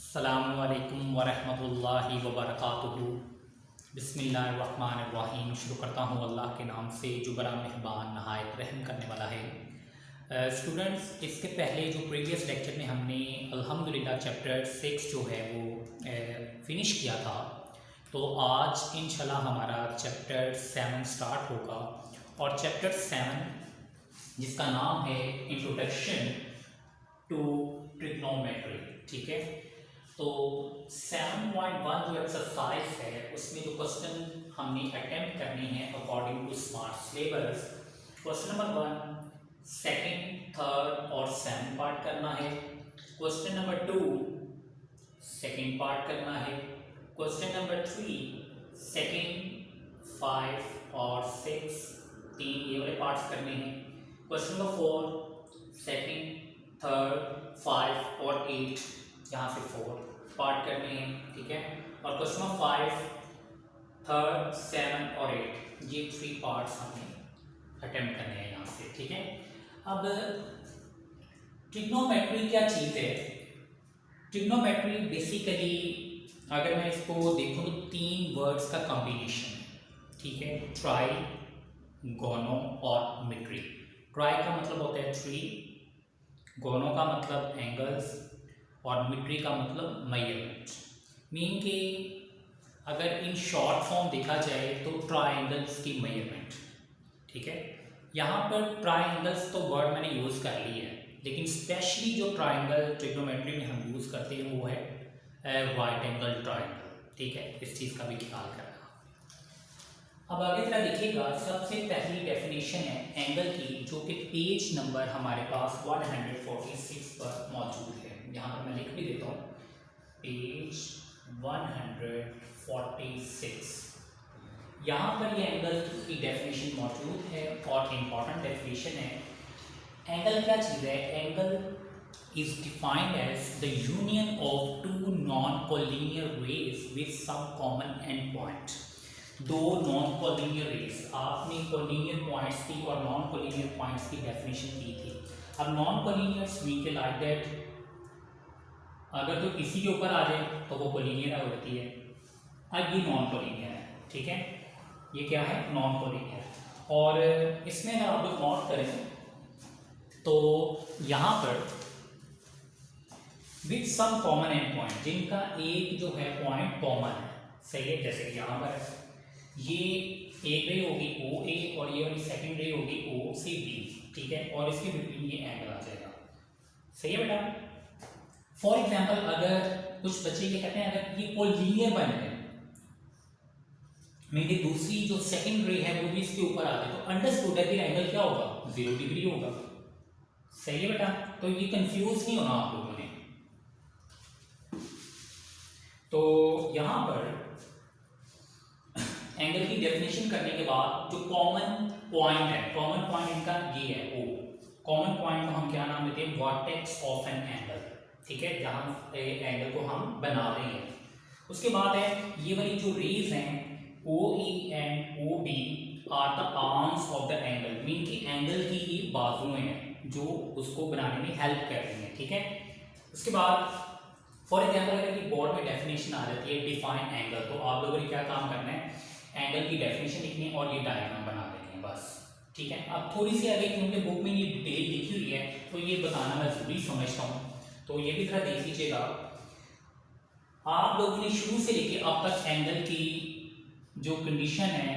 अस्सलामुअलैकुम वरहमतुल्लाहि वबरकातुहू। बिस्मिल्लाहिर्रहमानिर्रहीम। शुरू करता हूँ अल्लाह के नाम से जो बड़ा मेहरबान नहायत रहम करने वाला है। स्टूडेंट्स, इसके पहले जो प्रीवियस लेक्चर में हमने अल्हम्दुलिल्लाह चैप्टर 6 जो है वो फिनिश किया था, तो आज इंशाल्लाह हमारा चैप्टर 7 स्टार्ट होगा। और चैप्टर 7 जिसका नाम है इंट्रोडक्शन टू ट्रिग्नोमेट्री, ठीक है। तो 7.1 जो एक्सरसाइज है उसमें जो क्वेश्चन हमने अटेम्प्ट करने हैं according to smart syllabus, question number 1 second, third और 7 पार्ट करना है। क्वेश्चन नंबर 2 सेकंड पार्ट करना है। क्वेश्चन नंबर 3 सेकंड, 5 और 6 तीन ये वाले पार्ट्स करने हैं। क्वेश्चन नंबर 4 सेकंड, थर्ड, 5 और 8 यहाँ से 4 पार्ट करने हैं, ठीक है। और क्वेश्चन नंबर 5 थर्ड, 7 और 8 ये 3 पार्ट्स हमें अटेम्प्ट करने हैं यहाँ से, ठीक है। अब ट्रिग्नोमेट्री क्या चीज़ है? ट्रिग्नोमेट्री बेसिकली अगर मैं इसको देखूँ तो 3 वर्ड्स का कॉम्बिनेशन है, ठीक है। ट्राई, गोनो और मेट्री। ट्राई का मतलब होता है 3, गोनो का मतलब एंगल्स और मेट्री का मतलब मेजरमेंट। मीन कि अगर इन शॉर्ट फॉर्म देखा जाए तो ट्राइंगल्स की मेजरमेंट, ठीक है। यहाँ पर ट्राइंगल्स तो वर्ड मैंने यूज़ कर ली है, लेकिन स्पेशली जो ट्राइंगल ट्रिग्नोमेट्री में हम यूज़ करते हैं वो है राइट एंगल ट्राइंगल, ठीक है। इस चीज़ का भी ख्याल करना। अब आगे जरा देखिएगा, सबसे पहली डेफिनेशन है एंगल की, जो कि पेज नंबर हमारे पास 146 पर मौजूद है। यहाँ पर मैं लिख भी देता हूँ, पेज 146। यहाँ पर ये एंगल की डेफिनेशन मौजूद है और इम्पॉर्टेंट डेफिनेशन है। एंगल क्या चीज़ है? Angle is defined as the union of two non-collinear rays with some common endpoint। दो नॉन कोलिनियर रेस, आपने कोलिनियर पॉइंट्स की और नॉन कोलिनियर पॉइंट्स की डेफिनेशन की थी। अब नॉन कोलिनियर्स मीन के लाइक दैट अगर तो किसी के ऊपर आ जाए तो वो कोलिनियर होती है। अब ये नॉन कोलिनियर है, ठीक है। ये क्या है? Non collinear. और इसमें अगर आप लोग नोट करें तो यहाँ पर with some common end point, जिनका एक जो है पॉइंट कॉमन है, सही है। जैसे कि यहाँ पर ये एक रे होगी ओ ए और ये वाली सेकंड रे होगी ओ सी बी, ठीक है। और इसके बिटवीन ये एंगल आ जाएगा, सही है बेटा। फॉर एग्जांपल अगर कुछ बच्चे ये कहते हैं अगर ये कोलिनियर बन गए, मेरी दूसरी जो सेकंड रे है वो भी इसके ऊपर आ गई, तो अंडरस्टूड है कि एंगल क्या होगा? 0 डिग्री होगा, सही है बेटा। तो ये कंफ्यूज नहीं होना आप लोगों ने। तो यहां पर एंगल की डेफिनेशन करने के बाद जो कॉमन पॉइंट है, कॉमन पॉइंट इनका ये है ओ। कॉमन पॉइंट को हम क्या नाम देते हैं? वर्टेक्स ऑफ एन एंगल, ठीक है, जहां एंगल को हम बना रहे हैं। उसके बाद है ये वाली जो रेज हैं O E and O B are the arms of the angle, mean कि एंगल की ये बाजुएं हैं जो उसको बनाने में हेल्प कर रही हैं, ठीक है। उसके बाद फॉर एग्जाम्पल अगर ये बोर्ड में डेफिनेशन आ जाती है डिफाइन एंगल, तो आप लोगों ने क्या काम करना है? एंगल की डेफिनेशन लिखनी है और ये डायग्राम बना देनी है, बस, ठीक है। अब थोड़ी सी आगे क्योंकि बुक में ये डिटेल लिखी हुई है तो ये बताना मैं जरूरी समझता हूँ, तो ये भी थोड़ा देख लीजिएगा। आप लोगों ने शुरू से लेके अब तक एंगल की जो कंडीशन है,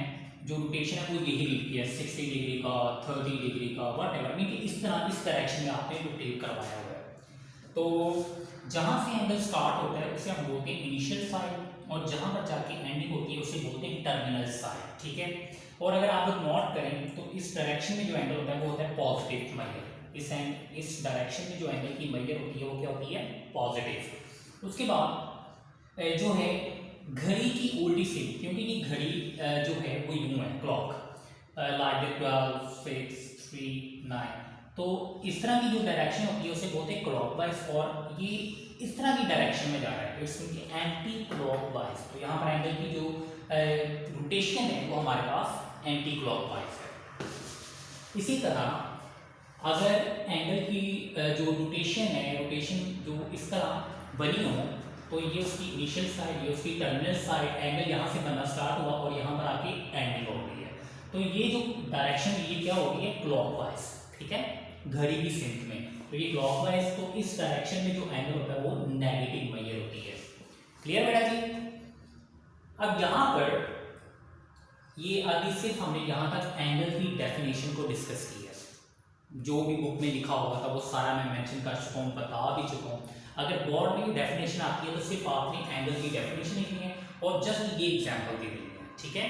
जो रोटेशन है, वो यही लिखी है, 60 डिग्री का, 30 डिग्री का, वट एवर, मीन इस तरह इस डायरेक्शन में आपने रोटेट करवाया हुआ है। तो जहाँ से एंगल स्टार्ट होता है उसे हम बोलते हैं इनिशियल साइड, और जहाँ पर जाके एंडिंग होती है उसे बोलते हैं टर्मिनल साइड, ठीक है। और अगर आप लोग नोट करें तो इस डायरेक्शन में जो एंगल होता है वो होता है पॉजिटिव मेजर। इस डायरेक्शन में जो एंगल की मेजर होती है वो क्या होती है? पॉजिटिव। उसके बाद जो है घड़ी की उल्टी से, क्योंकि ये घड़ी जो है वो यूं है, क्लॉक लाइक 12 6 3 9, तो इस तरह की जो डायरेक्शन होती है उसे बोलते हैं क्लॉकवाइज, और ये इस तरह की डायरेक्शन में जा रहा है, इसमें एंटी क्लॉकवाइज। तो यहाँ पर एंगल की जो रोटेशन है वो हमारे पास एंटी क्लॉकवाइज है। इसी तरह अगर एंगल की जो रोटेशन है, रोटेशन जो इस तरह बनी हो तो ये उसकी इनिशियल साइड, ये उसकी टर्मिनल साइड, एंगल यहाँ से बनना स्टार्ट हुआ और यहाँ पर आके एंडिंग हो गई है। तो ये जो डायरेक्शन ये क्या हो गई है, क्लॉकवाइज, ठीक है, घड़ी की सिंक में। तो ये क्लॉकवाइज, तो इस डायरेक्शन में जो एंगल होता है वो नेगेटिव मेजर होती है। क्लियर बेटा जी? अब यहाँ पर ये अभी सिर्फ हमने यहाँ तक एंगल की डेफिनेशन को डिस्कस किया है। जो भी बुक में लिखा होगा था वो सारा मैं मेंशन कर चुका हूँ, बता भी चुका हूँ। अगर बोर्ड में ये डेफिनेशन आती है तो सिर्फ आपने एंगल की डेफिनेशन लिखनी है और जस्ट ये एग्जाम्पल दे देनी है, ठीक है।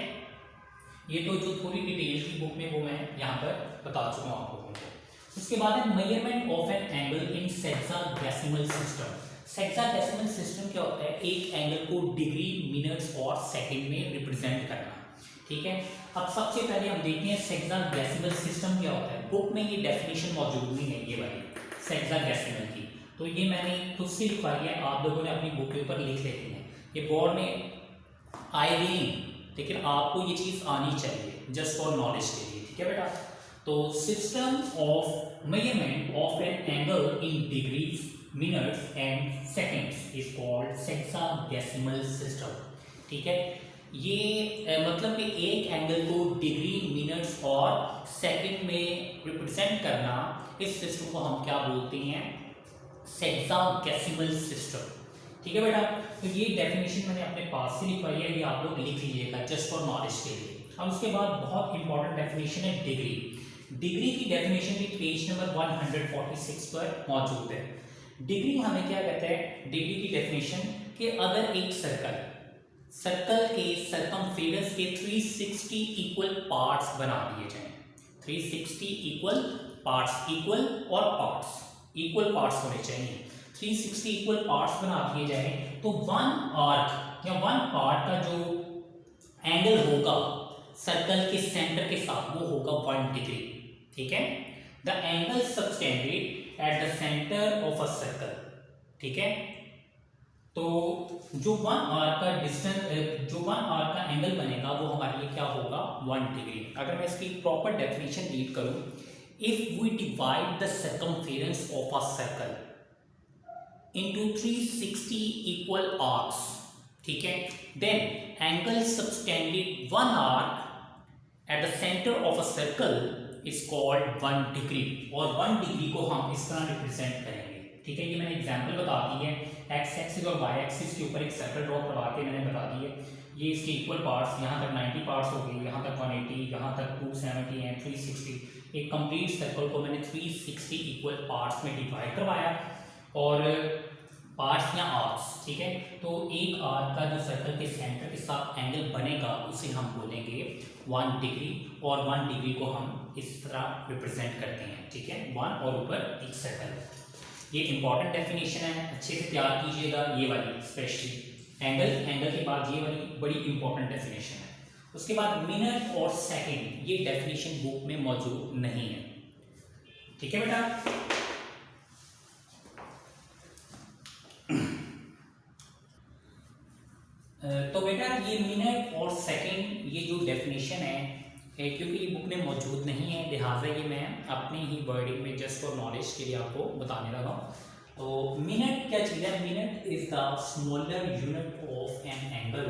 ये तो जो थोड़ी डिटेल्स की बुक में वो मैं यहाँ पर बता चुका हूँ आप लोगों को। उसके बाद है measurement of an angle in sexagesimal system. Sexagesimal system क्या होता है, एक एंगल को डिग्री, मिनट्स और सेकंड में रिप्रेजेंट करना, ठीक है। अब सबसे पहले हम देखते हैं सेक्साडेसिमल सिस्टम क्या होता है। बुक में ये डेफिनेशन मौजूद नहीं है ये वाली सेक्साडेसिमल की, तो ये मैंने खुद से लिखवाई है, आप लोगों ने अपनी बुक के ऊपर लिख लेते हैं। ये बोर्ड में आए भी नहीं, लेकिन आपको ये चीज़ आनी चाहिए जस्ट फॉर नॉलेज के लिए, ठीक है बेटा। तो system of measurement of an angle in degrees, minutes and seconds is called sexagesimal system, ठीक है। ये मतलब कि एक एंगल को डिग्री, मिनट्स और सेकंड में रिप्रेजेंट करना, इस सिस्टम को हम क्या बोलते हैं, सेक्साडेसिमल सिस्टम, ठीक है बेटा। तो ये डेफिनेशन मैंने अपने पास से लिखवाई है, ये आप लोग लिख लीजिएगा जस्ट फॉर नॉलेज के लिए। अब उसके बाद बहुत इंपॉर्टेंट डेफिनेशन है डिग्री। डिग्री की डेफिनेशन भी पेज नंबर 146 पर मौजूद है। डिग्री हमें क्या कहता है, डिग्री की डेफिनेशन कि अगर एक सर्कल के सरकमफेरेंस के 360 इक्वल पार्ट्स बना दिए जाएं, 360 इक्वल पार्ट्स, इक्वल और पार्ट्स, इक्वल पार्ट्स होने चाहिए, 360 इक्वल पार्ट्स बना दिए जाए, तो वन आर्क या वन पार्ट का जो एंगल होगा सर्कल के सेंटर के साथ वो होगा 1 डिग्री, ठीक है। The angle subtended at the centre of a circle, ठीक है। तो जो वन आर्क का डिस्टेंस, जो वन आर्क का एंगल बनेगा वो हमारे लिए क्या होगा, 1 डिग्री। अगर मैं इसकी प्रॉपर डेफिनेशन रीड करूं, if we divide the circumference of a circle into 360 equal arcs, ठीक है, then angle subtended one arc at the center of a circle is called 1 degree, और 1 डिग्री को हम इस तरह रिप्रेजेंट करेंगे, ठीक है। ये मैंने एग्जांपल बता दी है, एक्स एक्सिस और वाई एक्सिस के ऊपर एक सर्कल ड्रॉ करवा के मैंने बता दी है। ये इसके इक्वल पार्ट्स, यहाँ तक 90 पार्ट्स हो गए, यहाँ तक 180, यहाँ तक 270 हैं, 360। एक कंप्लीट सर्कल को मैंने 360 इक्वल पार्ट्स में डिवाइड करवाया और पार्ट्स या आर्क्स, ठीक है। तो एक आर्क का जो सर्कल के सेंटर के साथ एंगल बनेगा उसे हम बोलेंगे 1 डिग्री, और 1 डिग्री को हम इस तरह रिप्रेजेंट करते हैं, ठीक है, 1 और ऊपर एक सर्कल। ये इंपॉर्टेंट डेफिनेशन है, अच्छे से तैयार कीजिएगा ये वाली, स्पेशली एंगल के बाद ये वाली बड़ी इंपॉर्टेंट डेफिनेशन है। उसके बाद मिनट और सेकंड, ये डेफिनेशन बुक में मौजूद नहीं है, ठीक है बेटा। तो बेटा ये मिनट और सेकंड, ये जो डेफिनेशन है, क्योंकि ये बुक में मौजूद नहीं है, लिहाजा ये मैं अपने ही वर्डिंग में जस्ट फॉर नॉलेज के लिए आपको बताने लगा। तो मिनट क्या चीज़ है, minute is the smaller unit of an angle,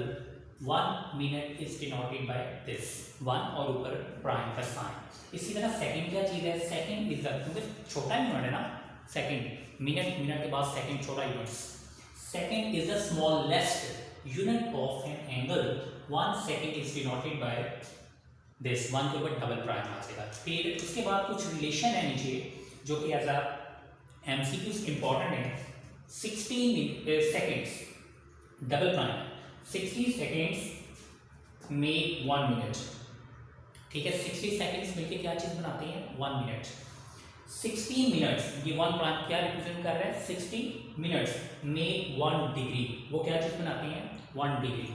1 minute is denoted by this 1 और ऊपर प्राइम का साइन। इसी तरह सेकंड क्या चीज़ है, सेकंड इज द, क्योंकि छोटा यूनिट है ना सेकंड, मिनट के बाद सेकंड छोटा unit, second is the smallest unit of an angle, 1 second is denoted by this 1 के ऊपर डबल प्राइम आ जाएगा। फिर उसके बाद कुछ रिलेशन है नीचे जो कि एज अ एमसीक्यूज इंपॉर्टेंट है। 60 seconds double prime, 60 seconds make 1 minute, ठीक है। 60 सेकेंड्स मिलके क्या चीज़ बनाते हैं, 1 मिनट। 60 मिनट्स, ये 1 प्राइम क्या रिप्रेजेंट कर रहा है, 60 मिनट्स मेक 1 डिग्री, वो क्या चीज़ बनाते हैं, 1 डिग्री।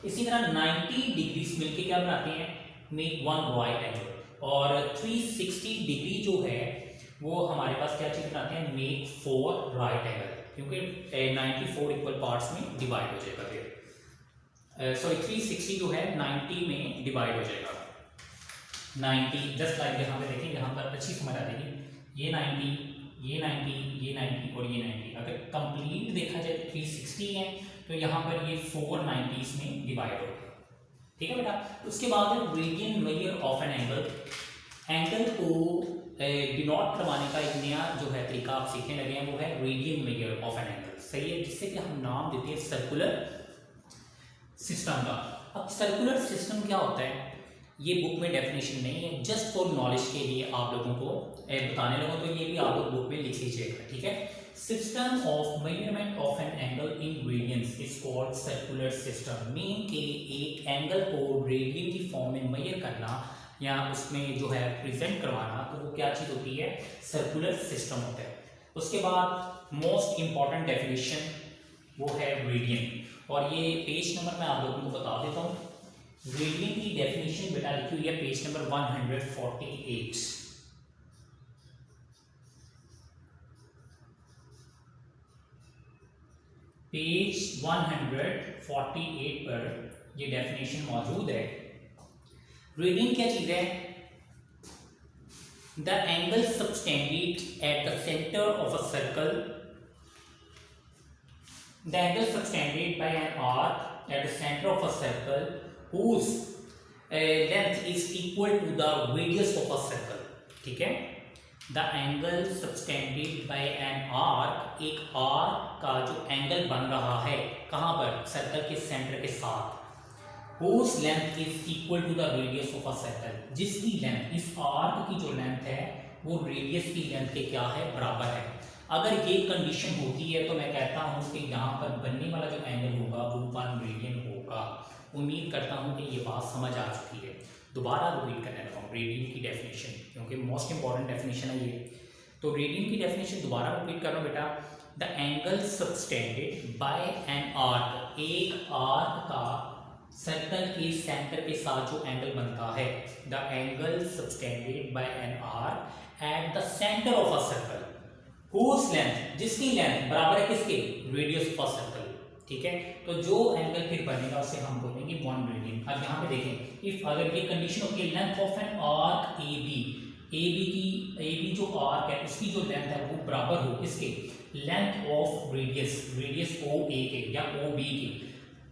इसी तरह 90 डिग्रीज मिलके क्या बनाते हैं, मेक 1 राइट एंगल। और 360 डिग्री जो है वो हमारे पास क्या चीज़ बनाते हैं, मेक 4 राइट एंगल, क्योंकि 94 इक्वल पार्ट्स में डिवाइड हो जाएगा। फिर सॉरी 360 जो है 90 में डिवाइड हो जाएगा, 90 जस्ट लाइक यहाँ पे देखें, यहाँ पर अच्छी समझ आ जाएगी, ये 90, ये 90, ये 90 और ये 90। अगर कंप्लीट कंप्लीट देखा जाए तो 360 है, तो यहाँ पर ये 490 में डिवाइड हो गया। ठीक है बेटा। उसके बाद है radian measure of an angle. Angle को डिनोट करवाने का एक नया जो है तरीका आप सीखने लगे हैं, वो है radian measure of an angle. सही है, जिससे कि हम नाम देते हैं सर्कुलर सिस्टम का। अब सर्कुलर सिस्टम क्या होता है, ये बुक में डेफिनेशन नहीं है, जस्ट फॉर नॉलेज के लिए आप लोगों को बताने लगो, तो ये भी आप लोग बुक में लिख लीजिएगा। ठीक है। System of measurement of an angle in radiance is called circular system. Mean के एक एंगल को रेडियन की फॉर्म में मेजर करना या उसमें जो है प्रेजेंट करवाना, तो वो क्या चीज़ होती है, सर्कुलर सिस्टम होता है। उसके बाद मोस्ट इंपॉर्टेंट डेफिनेशन वो है रेडियन, और ये पेज नंबर मैं आप लोगों को बता देता हूँ। रेडियन की डेफिनेशन बेटा लिखी हुई है पेज नंबर 148। पेज 148 पर ये डेफिनेशन मौजूद है। रेडियन क्या चीज है, the angle subtended at the centre of a circle, the angle subtended bye an arc at the centre of a circle whose length is equal to the radius of a circle। ठीक है। The angle subtended bye an arc, एक arc का जो angle बन रहा है कहाँ पर, सर्कल के सेंटर के साथ। whose length is equal to the radius of a circle, जिसकी लेंथ, इस आर्क की जो लेंथ है वो रेडियस की लेंथ के क्या है, बराबर है। अगर ये कंडीशन होती है तो मैं कहता हूँ कि यहाँ पर बनने वाला जो एंगल होगा वो 1 रेडियन होगा। उम्मीद करता हूँ कि ये बात समझ आ चुकी है। दोबारा रिपीट करने लगा हूँ रेडियन की डेफिनेशन, क्योंकि मोस्ट इंपॉर्टेंट डेफिनेशन है ये। तो रेडियन की डेफिनेशन दोबारा रिपीट कर रहा हूँ बेटा। The angle subtended bye an arc, एक आर्क का सर्कल के सेंटर के साथ जो एंगल बनता है, the angle subtended bye an arc at the centre of a circle, whose length, जिसकी लेंथ बराबर है किसके, रेडियस ऑफ अ सर्कल। ठीक है। तो जो एंगल फिर बनेगा उसे हम बोलेंगे 1 रेडियन। अब यहाँ पे देखें, इफ अगर ये कंडीशन होती है length of an arc A B जो आर्क है उसकी जो लेंथ है वो बराबर हो किसके, length of radius O A के या ओ बी के,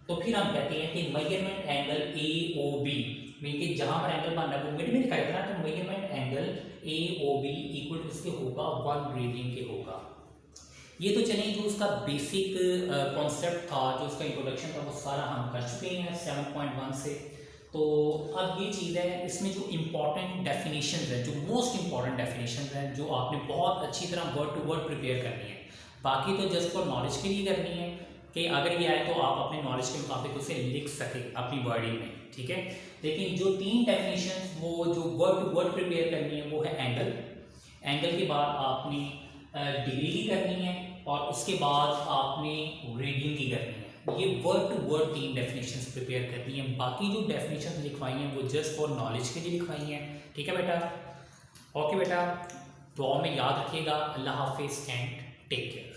तो फिर हम कहते हैं कि measurement angle A O B, mean कि जहाँ पर एंगल बन रहा है वो मिड में दिखाई दे रहा है, तो measurement angle A O B equal to इसके होगा 1 रेडियन के होगा। ये तो चलिए जो उसका बेसिक कॉन्सेप्ट था, जो उसका इंट्रोडक्शन था, वो सारा हम कर चुके हैं 7.1 से। तो अब ये चीज़ है, इसमें जो इम्पॉर्टेंट डेफिनेशन है, जो मोस्ट इम्पॉर्टेंट डेफिनेशन है, जो आपने बहुत अच्छी तरह वर्ड टू वर्ड प्रिपेयर करनी है। बाकी तो जस्ट फॉर नॉलेज के लिए करनी है कि अगर ये आए तो आप अपने नॉलेज के मुताबिक उसे लिख सके अपनी वर्डिंग में। ठीक है। लेकिन जो 3 डेफिनेशन वो जो वर्ड टू वर्ड प्रिपेयर करनी है वो है एंगल के बाद आपने डिग्री की करनी है, और उसके बाद आपने रेडियन की करनी है। ये word to word 3 definitions prepare करनी है। बाकी जो डेफिनेशंस लिखवाई हैं वो जस्ट फॉर नॉलेज के लिए लिखवाई हैं। ठीक है बेटा। ओके बेटा, दुआ में याद रखिएगा। अल्लाह हाफिज़ एंड टेक केयर।